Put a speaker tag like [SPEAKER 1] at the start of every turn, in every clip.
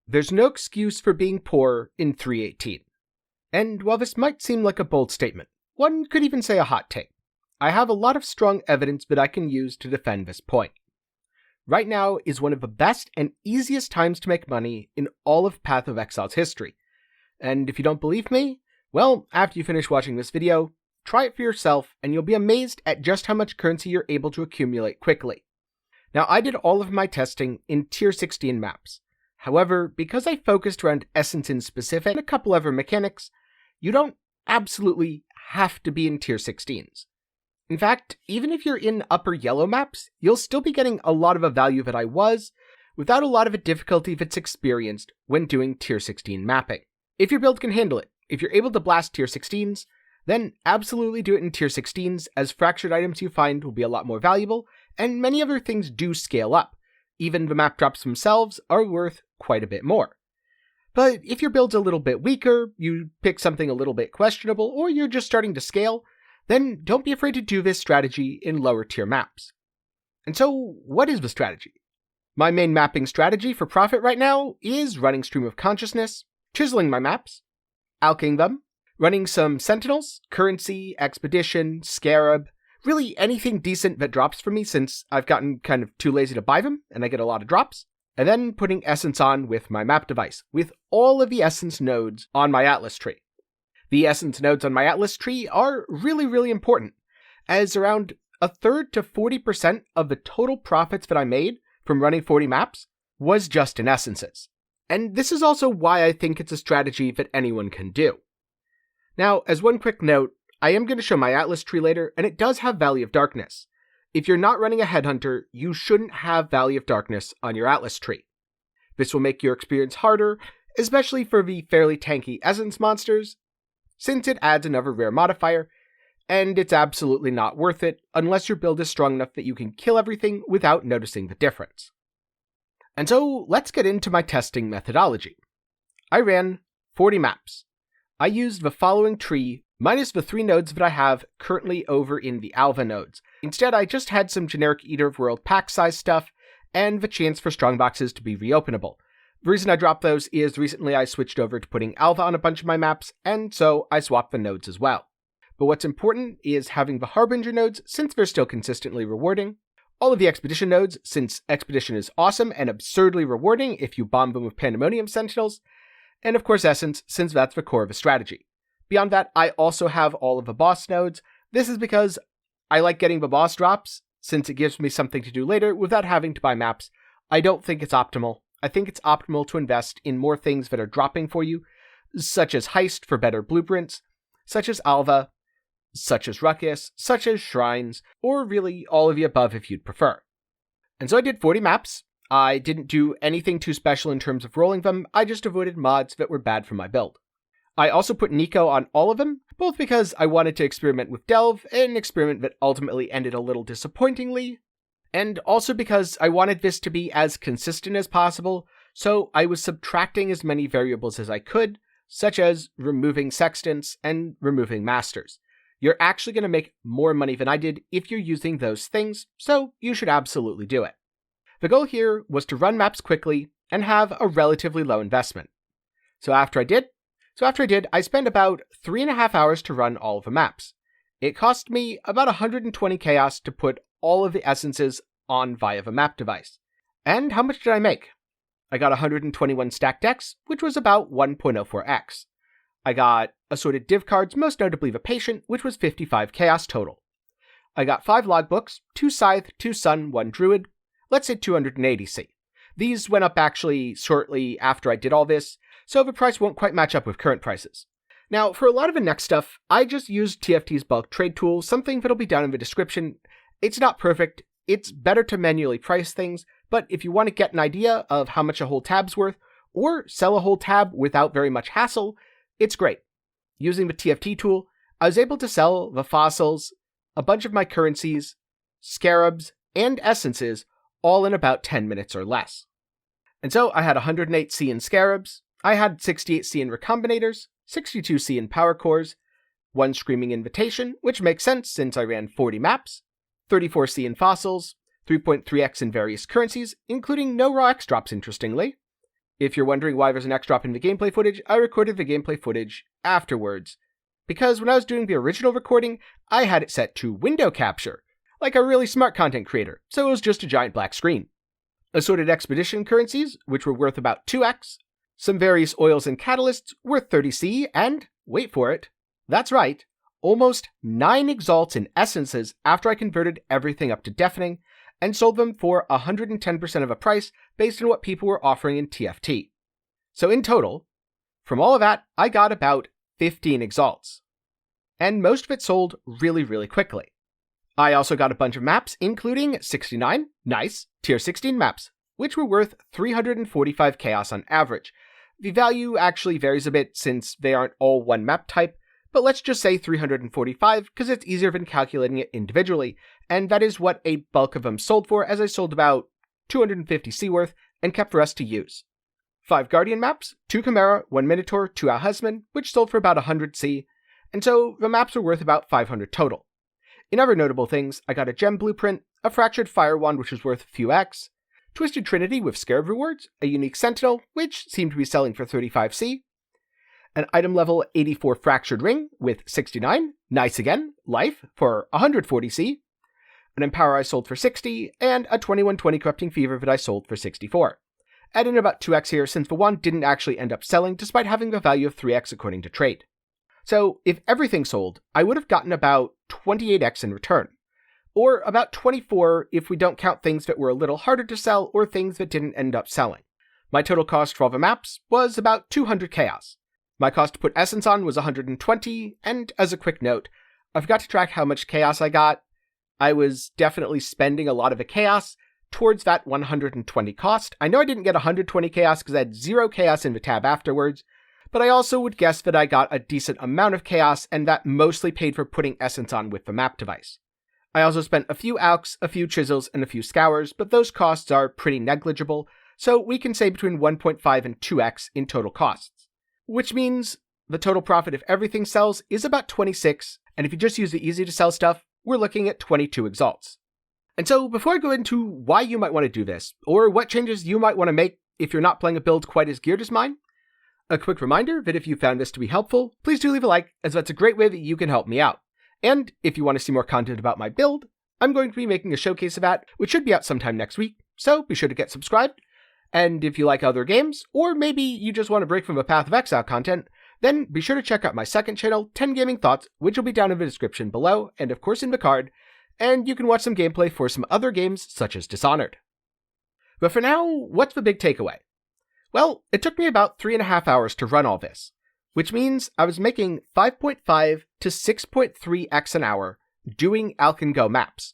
[SPEAKER 1] There's no excuse for being poor in 3.18. And while this might seem like a bold statement, one could even say a hot take, I have a lot of strong evidence that I can use to defend this point. Right now is one of the best and easiest times to make money in all of Path of Exile's history. And if you don't believe me, well, after you finish watching this video, try it for yourself and you'll be amazed at just how much currency you're able to accumulate quickly. Now, I did all of my testing in tier 16 maps. However, because I focused around essence in specific and a couple other mechanics, you don't absolutely have to be in tier 16s. In fact, even if you're in upper yellow maps, you'll still be getting a lot of the value that I was, without a lot of the difficulty that's experienced when doing tier 16 mapping. If your build can handle it, if you're able to blast tier 16s, then absolutely do it in tier 16s, as fractured items you find will be a lot more valuable, and many other things do scale up. Even the map drops themselves are worth quite a bit more. But if your build's a little bit weaker, you pick something a little bit questionable, or you're just starting to scale, then don't be afraid to do this strategy in lower tier maps. And so, what is the strategy? My main mapping strategy for profit right now is running Stream of Consciousness, chiseling my maps, alching them, running some Sentinels, Currency, Expedition, Scarab, really anything decent that drops for me since I've gotten kind of too lazy to buy them and I get a lot of drops, and then putting Essence on with my map device, with all of the Essence nodes on my Atlas tree. The Essence nodes on my Atlas tree are really important, as around a third to 40% of the total profits that I made from running 40 maps was just in Essences. And this is also why I think it's a strategy that anyone can do. Now, as one quick note, I am going to show my Atlas tree later, and it does have Valley of Darkness. If you're not running a Headhunter, you shouldn't have Valley of Darkness on your Atlas tree. This will make your experience harder, especially for the fairly tanky Essence monsters, since it adds another rare modifier, and it's absolutely not worth it unless your build is strong enough that you can kill everything without noticing the difference. And so, let's get into my testing methodology. I ran 40 maps. I used the following tree minus the 3 nodes that I have currently over in the Alva nodes. Instead, I just had some generic Eater of World pack size stuff, and the chance for strongboxes to be reopenable. The reason I dropped those is recently I switched over to putting Alva on a bunch of my maps, and so I swapped the nodes as well. But what's important is having the Harbinger nodes, since they're still consistently rewarding, all of the Expedition nodes, since Expedition is awesome and absurdly rewarding if you bomb them with Pandemonium Sentinels, and of course Essence, since that's the core of a strategy. Beyond that, I also have all of the boss nodes. This is because I like getting the boss drops, since it gives me something to do later without having to buy maps. I don't think it's optimal. I think it's optimal to invest in more things that are dropping for you, such as Heist for better blueprints, such as Alva, such as Ruckus, such as Shrines, or really all of the above if you'd prefer. And so I did 40 maps. I didn't do anything too special in terms of rolling them, I just avoided mods that were bad for my build. I also put Nico on all of them, both because I wanted to experiment with Delve, an experiment that ultimately ended a little disappointingly, and also because I wanted this to be as consistent as possible, so I was subtracting as many variables as I could, such as removing sextants and removing masters. You're actually going to make more money than I did if you're using those things, so you should absolutely do it. The goal here was to run maps quickly and have a relatively low investment. So after I did, I spent about 3.5 hours to run all of the maps. It cost me about 120 chaos to put all of the essences on via the map device. And how much did I make? I got 121 stacked decks, which was about 1.04x. I got assorted div cards, most notably the Patient, which was 55 chaos total. I got 5 logbooks, 2 Scythe, 2 Sun, 1 Druid, let's say 280C. These went up actually shortly after I did all this, so the price won't quite match up with current prices. Now, for a lot of the next stuff, I just used TFT's bulk trade tool, something that'll be down in the description. It's not perfect, it's better to manually price things, but if you want to get an idea of how much a whole tab's worth, or sell a whole tab without very much hassle, it's great. Using the TFT tool, I was able to sell the fossils, a bunch of my currencies, scarabs, and essences, all in about 10 minutes or less. And so I had 108C in scarabs, I had 68C in recombinators, 62C in power cores, 1 Screaming Invitation, which makes sense since I ran 40 maps, 34C in fossils, 3.3x in various currencies, including no raw X drops interestingly, If you're wondering why there's an X drop in the gameplay footage, I recorded the gameplay footage afterwards. Because when I was doing the original recording, I had it set to window capture, like a really smart content creator, so it was just a giant black screen. Assorted expedition currencies, which were worth about 2x, some various oils and catalysts worth 30C, and, wait for it, that's right, almost 9 exalts in essences after I converted everything up to deafening, and sold them for 110% of a price based on what people were offering in TFT. So in total, from all of that, I got about 15 exalts. And most of it sold really, really quickly. I also got a bunch of maps, including 69, nice, tier 16 maps, which were worth 345 chaos on average. The value actually varies a bit since they aren't all one map type, but let's just say 345 because it's easier than calculating it individually, and that is what a bulk of them sold for, as I sold about 250C worth and kept the rest to use. 5 Guardian maps, 2 Chimera, 1 Minotaur, 2 Al-Husman, which sold for about 100C, and so the maps were worth about 500 total. In other notable things, I got a gem blueprint, a fractured fire wand which was worth a few X, Twisted Trinity with scarab rewards, a unique sentinel, which seemed to be selling for 35C, an item level 84 fractured ring with 69, nice again, life for 140C, an empower I sold for 60, and a 2120 corrupting fever that I sold for 64. Add in about 2x here since the wand didn't actually end up selling despite having the value of 3x according to trade. So if everything sold, I would have gotten about 28x in return, or about 24 if we don't count things that were a little harder to sell or things that didn't end up selling. My total cost for all the maps was about 200 chaos. My cost to put essence on was 120, and as a quick note, I forgot to track how much chaos I got. I was definitely spending a lot of the chaos towards that 120 cost. I know I didn't get 120 chaos because I had 0 chaos in the tab afterwards, but I also would guess that I got a decent amount of chaos, and that mostly paid for putting essence on with the map device. I also spent a few alks, a few chisels, and a few scours, but those costs are pretty negligible, so we can say between 1.5 and 2x in total costs. Which means the total profit if everything sells is about 26, and if you just use the easy to sell stuff, we're looking at 22 exalts. And so before I go into why you might want to do this, or what changes you might want to make if you're not playing a build quite as geared as mine, a quick reminder that if you found this to be helpful, please do leave a like, as that's a great way that you can help me out. And if you want to see more content about my build, I'm going to be making a showcase of that, which should be out sometime next week, so be sure to get subscribed. And if you like other games, or maybe you just want to break from the Path of Exile content, then be sure to check out my second channel, 10 Gaming Thoughts, which will be down in the description below, and of course in the card, and you can watch some gameplay for some other games such as Dishonored. But for now, what's the big takeaway? Well, it took me about 3.5 hours to run all this, which means I was making 5.5 to 6.3x an hour doing Alch and Go maps.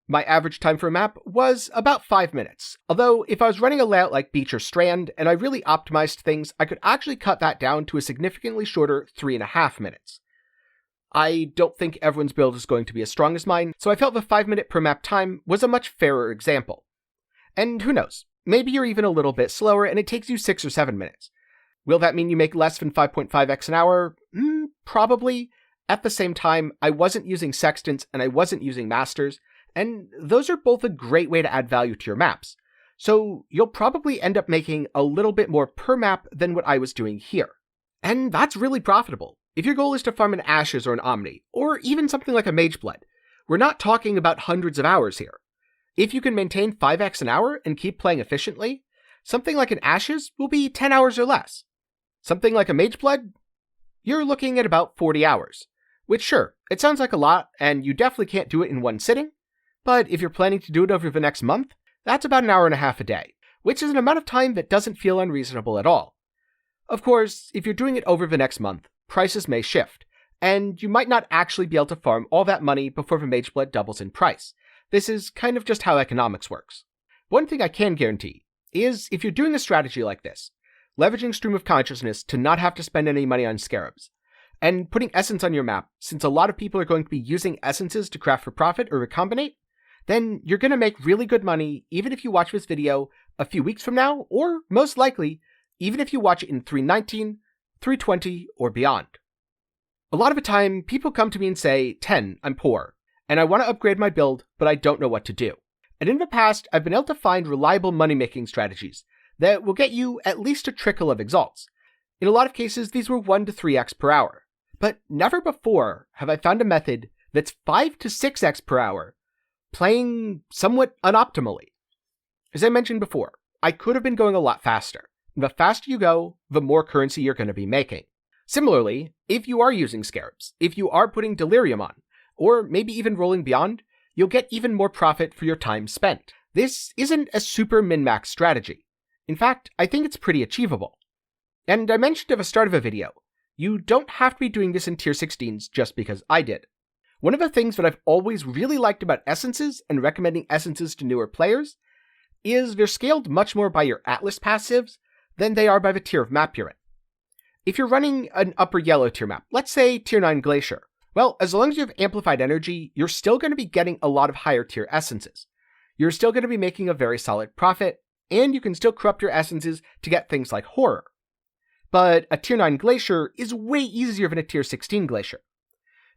[SPEAKER 1] My average time for a map was about 5 minutes, although if I was running a layout like Beach or Strand and I really optimized things, I could actually cut that down to a significantly shorter 3.5 minutes. I don't think everyone's build is going to be as strong as mine, so I felt the 5-minute per map time was a much fairer example. And who knows, maybe you're even a little bit slower and it takes you 6 or 7 minutes. Will that mean you make less than 5.5x an hour? Probably. At the same time, I wasn't using sextants and I wasn't using masters, and those are both a great way to add value to your maps. So you'll probably end up making a little bit more per map than what I was doing here. And that's really profitable. If your goal is to farm an Ashes or an Omni, or even something like a Mageblood, we're not talking about hundreds of hours here. If you can maintain 5x an hour and keep playing efficiently, something like an Ashes will be 10 hours or less. Something like a Mageblood, you're looking at about 40 hours. Which sure, it sounds like a lot, and you definitely can't do it in one sitting, but if you're planning to do it over the next month, that's about an hour and a half a day, which is an amount of time that doesn't feel unreasonable at all. Of course, if you're doing it over the next month, prices may shift, and you might not actually be able to farm all that money before the Mageblood doubles in price. This is kind of just how economics works. One thing I can guarantee is if you're doing a strategy like this, leveraging Stream of Consciousness to not have to spend any money on scarabs, and putting essence on your map, since a lot of people are going to be using essences to craft for profit or recombinate, then you're going to make really good money even if you watch this video a few weeks from now, or most likely, even if you watch it in 3.19, 3.20, or beyond. A lot of the time, people come to me and say, "Ten, I'm poor, and I want to upgrade my build, but I don't know what to do." And in the past, I've been able to find reliable money-making strategies that will get you at least a trickle of exalts. In a lot of cases, these were 1 to 3x per hour, but never before have I found a method that's 5 to 6x per hour, playing somewhat unoptimally. As I mentioned before, I could have been going a lot faster. The faster you go, the more currency you're going to be making. Similarly, if you are using scarabs, if you are putting delirium on, or maybe even rolling beyond, you'll get even more profit for your time spent. This isn't a super min-max strategy. In fact, I think it's pretty achievable. And I mentioned at the start of a video, you don't have to be doing this in tier 16s just because I did. One of the things that I've always really liked about essences and recommending essences to newer players is they're scaled much more by your Atlas passives than they are by the tier of map you're in. If you're running an upper yellow tier map, let's say tier 9 Glacier, well, as long as you have amplified energy, you're still going to be getting a lot of higher tier essences. You're still going to be making a very solid profit, and you can still corrupt your essences to get things like Horror. But a tier 9 Glacier is way easier than a tier 16 Glacier.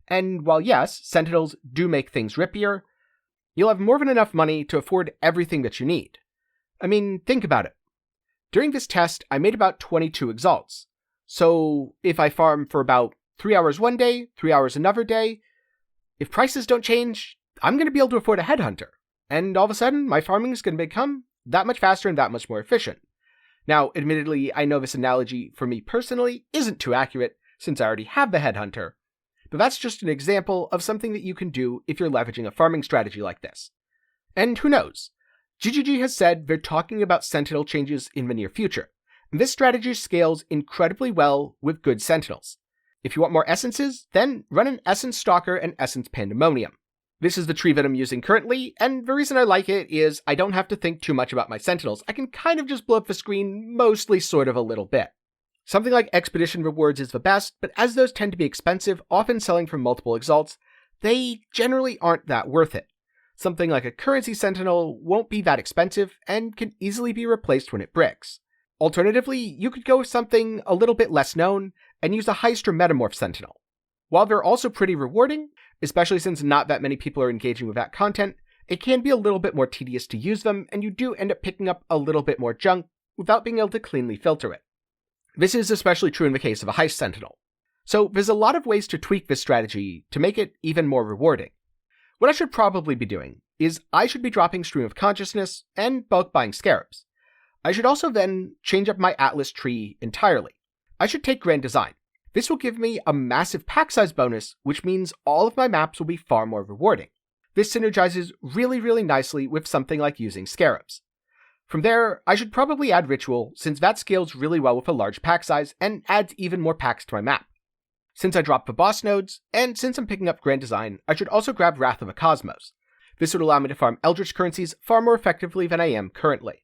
[SPEAKER 1] And while yes, Sentinels do make things rippier, you'll have more than enough money to afford everything that you need. I mean, think about it. During this test, I made about 22 exalts. So if I farm for about 3 hours one day, 3 hours another day, if prices don't change, I'm going to be able to afford a headhunter. And all of a sudden, my farming is going to become that much faster and that much more efficient. Now, admittedly, I know this analogy for me personally isn't too accurate since I already have the headhunter, but that's just an example of something that you can do if you're leveraging a farming strategy like this. And who knows? GGG has said they're talking about Sentinel changes in the near future. And this strategy scales incredibly well with good Sentinels. If you want more essences, then run an Essence Stalker and Essence Pandemonium. This is the tree that I'm using currently, and the reason I like it is I don't have to think too much about my Sentinels. I can kind of just blow up the screen mostly sort of a little bit. Something like Expedition Rewards is the best, but as those tend to be expensive, often selling for multiple exalts, they generally aren't that worth it. Something like a Currency Sentinel won't be that expensive and can easily be replaced when it bricks. Alternatively, you could go with something a little bit less known and use a Heist or Metamorph Sentinel. While they're also pretty rewarding, especially since not that many people are engaging with that content, it can be a little bit more tedious to use them, and you do end up picking up a little bit more junk without being able to cleanly filter it. This is especially true in the case of a Heist Sentinel. So there's a lot of ways to tweak this strategy to make it even more rewarding. What I should probably be doing is I should be dropping Stream of Consciousness and bulk buying Scarabs. I should also then change up my Atlas tree entirely. I should take Grand Design. This will give me a massive pack size bonus, which means all of my maps will be far more rewarding. This synergizes really nicely with something like using Scarabs. From there, I should probably add Ritual, since that scales really well with a large pack size and adds even more packs to my map. Since I dropped the boss nodes, and since I'm picking up Grand Design, I should also grab Wrath of the Cosmos. This would allow me to farm Eldritch currencies far more effectively than I am currently.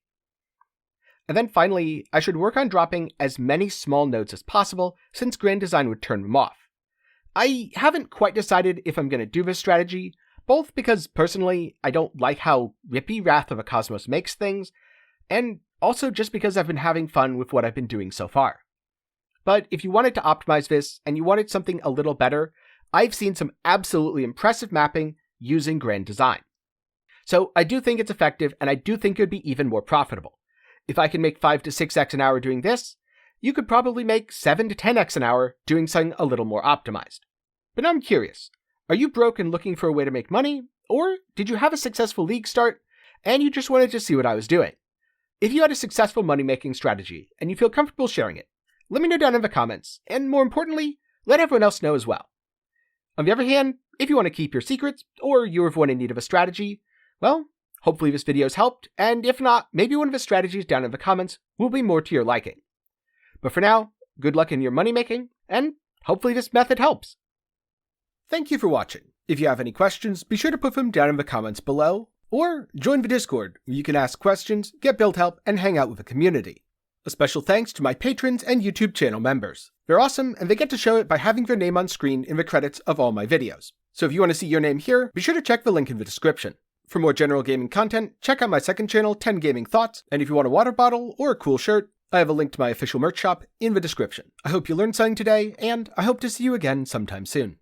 [SPEAKER 1] And then finally, I should work on dropping as many small nodes as possible, since Grand Design would turn them off. I haven't quite decided if I'm going to do this strategy, both because personally I don't like how rippy Wrath of a Cosmos makes things, and also just because I've been having fun with what I've been doing so far. But if you wanted to optimize this, and you wanted something a little better, I've seen some absolutely impressive mapping using Grand Design. So I do think it's effective, and I do think it would be even more profitable. If I can make 5 to 6x an hour doing this, you could probably make 7 to 10x an hour doing something a little more optimized. But I'm curious, are you broke and looking for a way to make money? Or did you have a successful league start and you just wanted to see what I was doing? If you had a successful money-making strategy and you feel comfortable sharing it, let me know down in the comments, and more importantly, let everyone else know as well. On the other hand, if you want to keep your secrets, or you're everyone in need of a strategy, well, hopefully this video's helped, and if not, maybe one of the strategies down in the comments will be more to your liking. But for now, good luck in your money making, and hopefully this method helps. Thank you for watching. If you have any questions, be sure to put them down in the comments below, or join the Discord, where you can ask questions, get build help, and hang out with the community. A special thanks to my patrons and YouTube channel members. They're awesome, and they get to show it by having their name on screen in the credits of all my videos. So if you want to see your name here, be sure to check the link in the description. For more general gaming content, check out my second channel, 10 Gaming Thoughts, and if you want a water bottle or a cool shirt, I have a link to my official merch shop in the description. I hope you learned something today, and I hope to see you again sometime soon.